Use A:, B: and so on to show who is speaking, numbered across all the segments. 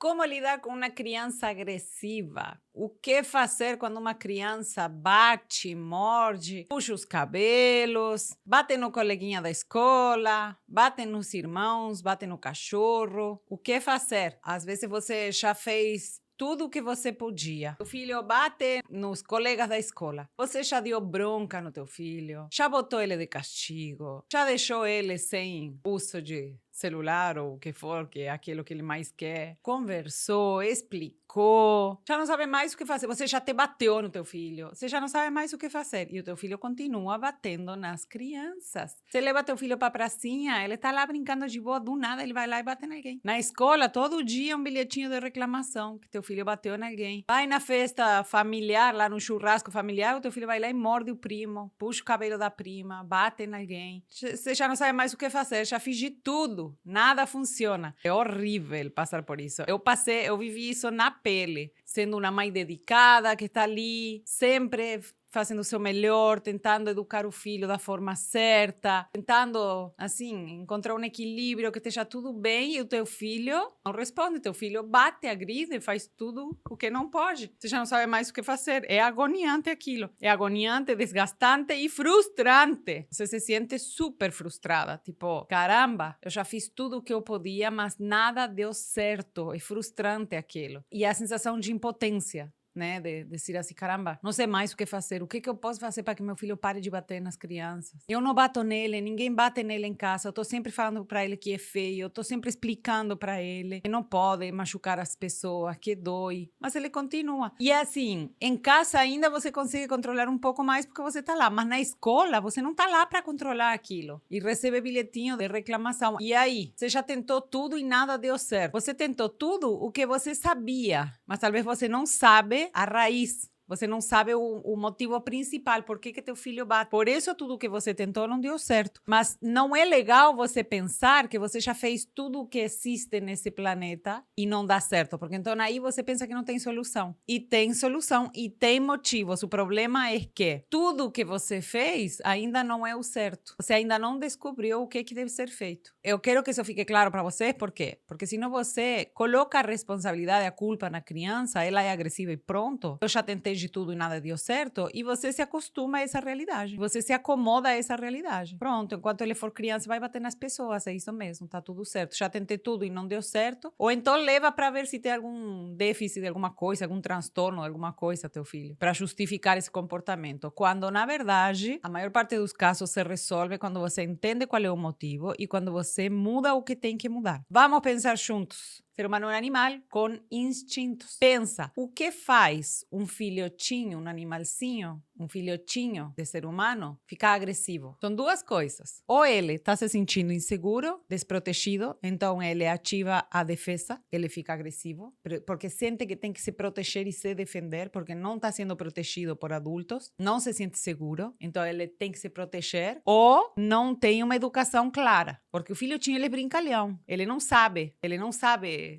A: Como lidar com uma criança agressiva? O que fazer quando uma criança bate, morde, puxa os cabelos, bate no coleguinha da escola, bate nos irmãos, bate no cachorro? O que fazer? Às vezes você já fez tudo o que você podia. O filho bate nos colegas da escola. Você já deu bronca no teu filho, já botou ele de castigo, já deixou ele sem uso de celular ou o que for, que é aquilo que ele mais quer. Conversou, explicou, já não sabe mais o que fazer. Você já te bateu no teu filho, você já não sabe mais o que fazer. E o teu filho continua batendo nas crianças. Você leva teu filho pra pracinha, ele tá lá brincando de boa, do nada ele vai lá e bate em alguém. Na escola, todo dia um bilhetinho de reclamação que teu filho bateu em alguém. Vai na festa familiar, lá no churrasco familiar, o teu filho vai lá e morde o primo, puxa o cabelo da prima, bate em alguém. Você já não sabe mais o que fazer, já fiz de tudo. Nada funciona. É horrível passar por isso. Eu vivi isso na pele, sendo uma mãe dedicada que está ali, sempre fazendo o seu melhor, tentando educar o filho da forma certa, tentando, assim, encontrar um equilíbrio que esteja tudo bem e o teu filho não responde. Teu filho bate, agride, faz tudo o que não pode. Você já não sabe mais o que fazer. É agoniante aquilo. É agoniante, desgastante e frustrante. Você se sente super frustrada. Tipo, caramba, eu já fiz tudo o que eu podia, mas nada deu certo. É frustrante aquilo. E a sensação de impotência, né, de dizer assim, caramba, não sei mais o que fazer, o que eu posso fazer para que meu filho pare de bater nas crianças? Eu não bato nele, ninguém bate nele em casa, eu tô sempre falando para ele que é feio, eu tô sempre explicando para ele que não pode machucar as pessoas, que dói, mas ele continua. E assim, em casa ainda você consegue controlar um pouco mais porque você tá lá, mas na escola você não tá lá para controlar aquilo. E recebe bilhetinho de reclamação. E aí, você já tentou tudo e nada deu certo. Você tentou tudo o que você sabia, mas talvez você não sabe a raiz. Você não sabe o motivo principal, por que teu filho bate. Por isso tudo que você tentou não deu certo. Mas não é legal você pensar que você já fez tudo o que existe nesse planeta e não dá certo. Porque então aí você pensa que não tem solução. E tem solução e tem motivos. O problema é que tudo que você fez ainda não é o certo. Você ainda não descobriu o que deve ser feito. Eu quero que isso fique claro para vocês. Por quê? Porque senão você coloca a responsabilidade, a culpa na criança, ela é agressiva e pronto. Eu já tentei de tudo e nada deu certo, e você se acostuma a essa realidade. Você se acomoda a essa realidade. Pronto, enquanto ele for criança, vai bater nas pessoas, é isso mesmo, tá tudo certo. Já tentei tudo e não deu certo. Ou então leva para ver se tem algum déficit de alguma coisa, algum transtorno, alguma coisa, teu filho, para justificar esse comportamento. Quando, na verdade, a maior parte dos casos se resolve quando você entende qual é o motivo e quando você muda o que tem que mudar. Vamos pensar juntos. Ser humano é um animal com instintos. Pensa, o que faz um filhotinho, um animalzinho, um filhotinho de ser humano ficar agressivo? São duas coisas. Ou ele está se sentindo inseguro, desprotegido, então ele ativa a defesa, ele fica agressivo, porque sente que tem que se proteger e se defender, porque não está sendo protegido por adultos, não se sente seguro, então ele tem que se proteger. Ou não tem uma educação clara, porque o filhotinho ele é brincalhão, ele não sabe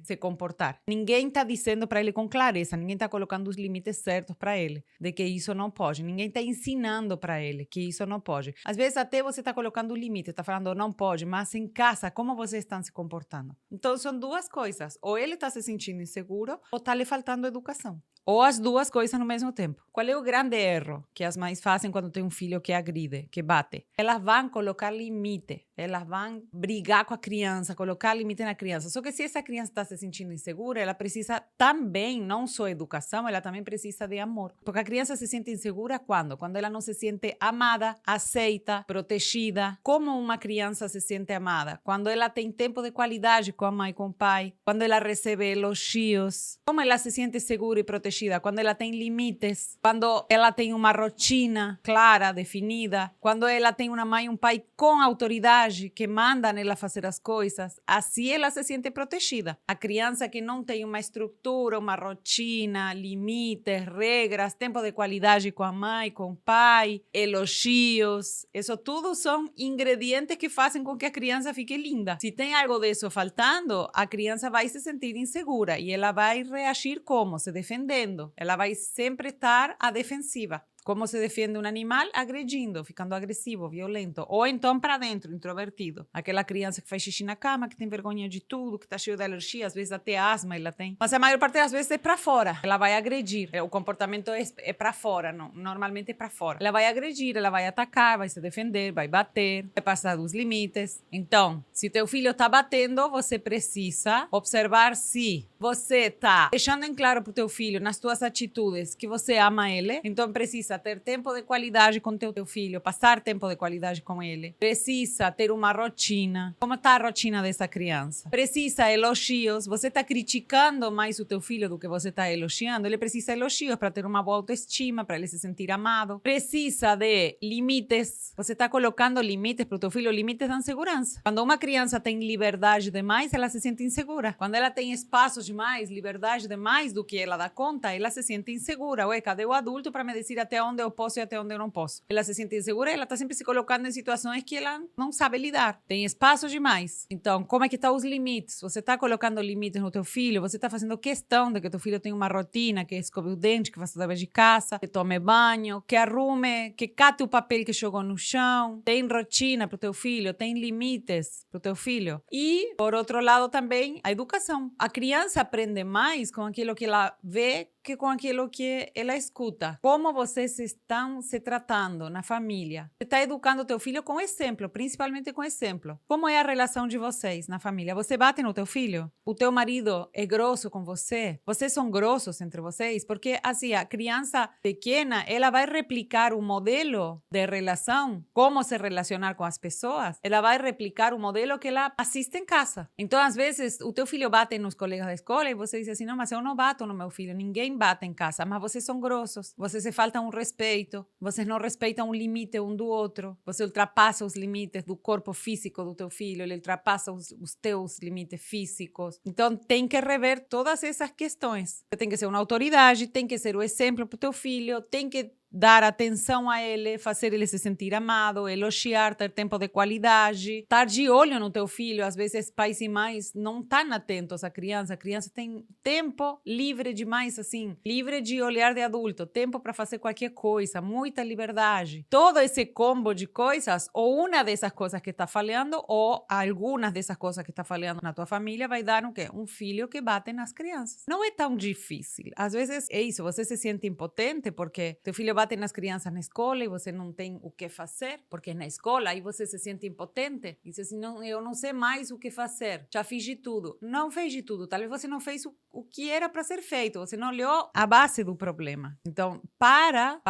A: se comportar. Ninguém está dizendo para ele com clareza, ninguém está colocando os limites certos para ele, de que isso não pode. Ninguém está ensinando para ele que isso não pode. Às vezes até você está colocando o limite, está falando não pode, mas em casa, como vocês estão se comportando? Então são duas coisas. Ou ele está se sentindo inseguro, ou está lhe faltando educação. Ou as duas coisas no mesmo tempo. Qual é o grande erro que as mães fazem quando tem um filho que agride, que bate? Elas vão colocar limite, elas vão brigar com a criança, colocar limite na criança. Só que se essa criança está se sentindo insegura, ela precisa também, não só educação, ela também precisa de amor. Porque a criança se sente insegura quando? Quando ela não se sente amada, aceita, protegida. Como uma criança se sente amada? Quando ela tem tempo de qualidade com a mãe e com o pai, quando ela recebe elogios. Como ela se sente segura e protegida? Quando ela tem limites, quando ela tem uma rotina clara, definida, quando ela tem uma mãe e um pai com autoridade que manda nela fazer as coisas, assim ela se sente protegida. A criança que não tem uma estrutura, uma rotina, limites, regras, tempo de qualidade com a mãe, com o pai, elogios, isso tudo são ingredientes que fazem com que a criança fique linda. Se tem algo disso faltando, a criança vai se sentir insegura e ela vai reagir como? Se defendendo. Ela vai sempre estar à defensiva. Como se defende um animal? Agredindo, ficando agressivo, violento. Ou então para dentro, introvertido. Aquela criança que faz xixi na cama, que tem vergonha de tudo, que está cheio de alergia, às vezes até asma ela tem. Mas a maior parte das vezes é para fora. Ela vai agredir. O comportamento é para fora, não. Normalmente é para fora. Ela vai agredir, ela vai atacar, vai se defender, vai bater, vai passar dos limites. Então, se teu filho está batendo, você precisa observar se você está deixando em claro para o teu filho, nas tuas atitudes, que você ama ele. Então, precisa ter tempo de qualidade com teu filho, passar tempo de qualidade com ele. Precisa ter uma rotina. Como está a rotina dessa criança? Precisa elogios. Você está criticando mais o teu filho do que você está elogiando. Ele precisa elogios para ter uma boa autoestima, para ele se sentir amado. Precisa de limites. Você está colocando limites para o teu filho. Limites dão segurança. Quando uma criança tem liberdade demais, ela se sente insegura. Quando ela tem espaços demais, liberdade demais do que ela dá conta, ela se sente insegura. Ué, cadê o adulto para me dizer até onde eu posso e até onde eu não posso? Ela se sente insegura e ela está sempre se colocando em situações que ela não sabe lidar. Tem espaço demais. Então, como é que estão os limites? Você está colocando limites no teu filho? Você está fazendo questão de que teu filho tenha uma rotina, que escove o dente, que faça dever de casa, que tome banho, que arrume, que cate o papel que jogou no chão? Tem rotina para o teu filho? Tem limites para o teu filho? E, por outro lado, também a educação. A criança aprende mais com aquilo que ela vê que com aquilo que ela escuta. Como vocês estão se tratando na família? Você está educando o teu filho com exemplo, principalmente com exemplo. Como é a relação de vocês na família? Você bate no teu filho? O teu marido é grosso com você? Vocês são grossos entre vocês? Porque, assim, a criança pequena, ela vai replicar o modelo de relação, como se relacionar com as pessoas. Ela vai replicar o modelo que ela assiste em casa. Então, às vezes, o teu filho bate nos colegas da escola e você diz assim, não, mas eu não bato no meu filho, ninguém bate em casa, mas vocês são grossos, vocês se faltam respeito, vocês não respeitam o limite um do outro, você ultrapassa os limites do corpo físico do teu filho, ele ultrapassa os teus limites físicos. Então, tem que rever todas essas questões. Você tem que ser uma autoridade, tem que ser o exemplo para o teu filho, tem que dar atenção a ele, fazer ele se sentir amado, elogiar, ter tempo de qualidade, estar de olho no teu filho. Às vezes, pais e mães não estão atentos à criança. A criança tem tempo livre demais, assim, livre de olhar de adulto, tempo para fazer qualquer coisa, muita liberdade. Todo esse combo de coisas, ou uma dessas coisas que está falhando, ou algumas dessas coisas que está falhando na tua família, vai dar o quê? Um filho que bate nas crianças. Não é tão difícil. Às vezes é isso, você se sente impotente porque teu filho bate nas crianças na escola e você não tem o que fazer, porque é na escola, aí você se sente impotente e diz assim, não, eu não sei mais o que fazer, já fiz de tudo. Não fez de tudo, talvez você não fez o que era para ser feito, você não olhou a base do problema. Então, para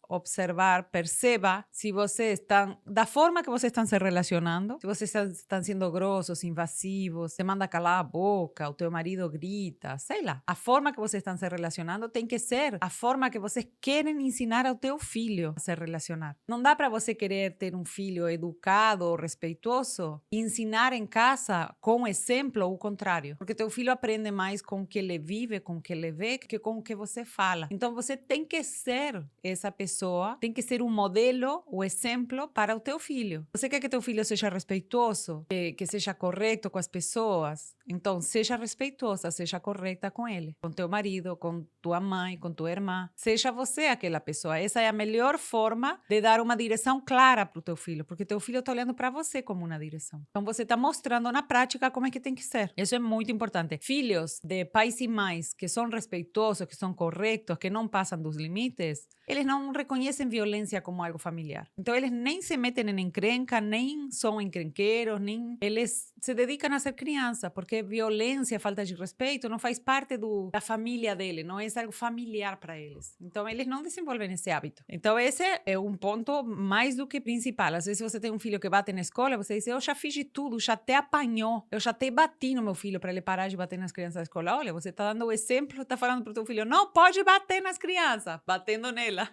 A: observar, perceba se vocês estão, da forma que vocês estão se relacionando, se vocês estão sendo grossos, invasivos, você manda calar a boca, o teu marido grita, sei lá. A forma que vocês estão se relacionando tem que ser a forma que vocês querem ensinar ao teu filho a se relacionar. Não dá para você querer ter um filho educado ou respeitoso e ensinar em casa com exemplo o contrário. Porque teu filho aprende mais com o que ele vive, com o que ele vê, que com o que você fala. Então você tem que ser essa pessoa, tem que ser um modelo, o exemplo para o teu filho. Você quer que teu filho seja respeitoso, que seja correto com as pessoas? Então, seja respeitosa, seja correta com ele, com teu marido, com tua mãe, com tua irmã. Seja você aquela pessoa. Essa é a melhor forma de dar uma direção clara para o teu filho, porque teu filho está olhando para você como uma direção. Então, você está mostrando na prática como é que tem que ser. Isso é muito importante. Filhos de pais e mães que são respeitosos, que são corretos, que não passam dos limites, eles não reconhecem violência como algo familiar. Então, eles nem se metem em encrenca, nem são encrenqueiros, nem eles se dedicam a ser criança, porque violência, falta de respeito não faz parte da família dele, não é algo familiar para eles. Então, eles não desenvolvem esse hábito. Então, esse é um ponto mais do que principal. Às vezes, você tem um filho que bate na escola, você diz, eu já fiz de tudo, já até apanhou, eu já até bati no meu filho para ele parar de bater nas crianças da escola. Olha, você está dando o exemplo, está falando para o teu filho, não pode bater nas crianças, batendo nela.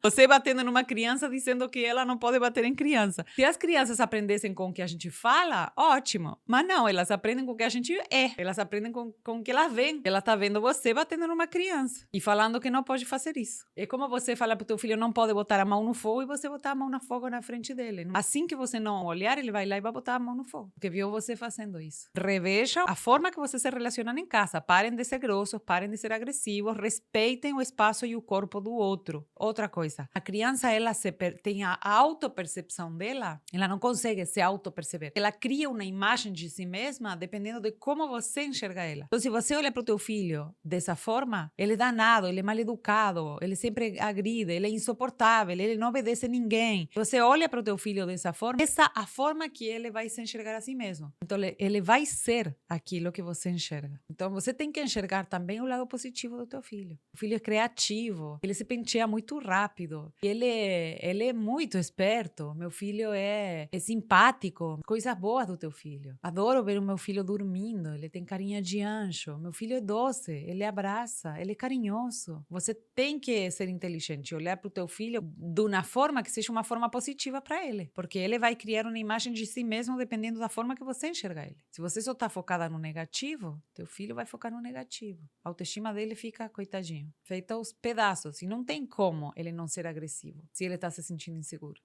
A: Você batendo numa criança dizendo que ela não pode bater em criança. Se as crianças aprendessem com o que a gente fala, ótimo. Mas não, elas aprendem com o que a gente é. Elas aprendem com o que elas veem. Ela está vendo você batendo numa criança e falando que não pode fazer isso. É como você fala para o teu filho não pode botar a mão no fogo e você botar a mão no fogo na frente dele. Assim que você não olhar, ele vai lá e vai botar a mão no fogo. Porque viu você fazendo isso. Reveja a forma que vocês se relacionam em casa. Parem de ser grossos, parem de ser agressivos, respeitem o espaço e o corpo do outro. Outra coisa. A criança, ela tem a autopercepção dela, ela não consegue se autoperceber. Ela cria uma imagem de si mesma dependendo de como você enxerga ela. Então, se você olha para o teu filho dessa forma, ele é danado, ele é mal educado, ele sempre agride, ele é insuportável, ele não obedece a ninguém. Se você olha para o teu filho dessa forma, essa é a forma que ele vai se enxergar a si mesmo. Então, ele vai ser aquilo que você enxerga. Então, você tem que enxergar também o lado positivo do teu filho. O filho é criativo, ele se penteia muito rápido, ele é muito esperto. Meu filho é simpático, coisas boas do teu filho. Adoro ver o meu filho dormindo, ele tem carinha de anjo. Meu filho é doce, ele abraça, ele é carinhoso. Você tem que ser inteligente, olhar para o teu filho de uma forma que seja uma forma positiva para ele, porque ele vai criar uma imagem de si mesmo dependendo da forma que você enxerga ele. Se você só está focada no negativo, teu filho vai focar no negativo. A autoestima dele fica, coitadinho, feita aos pedaços. E não tem como ele não ser agressivo se ele está se sentindo inseguro.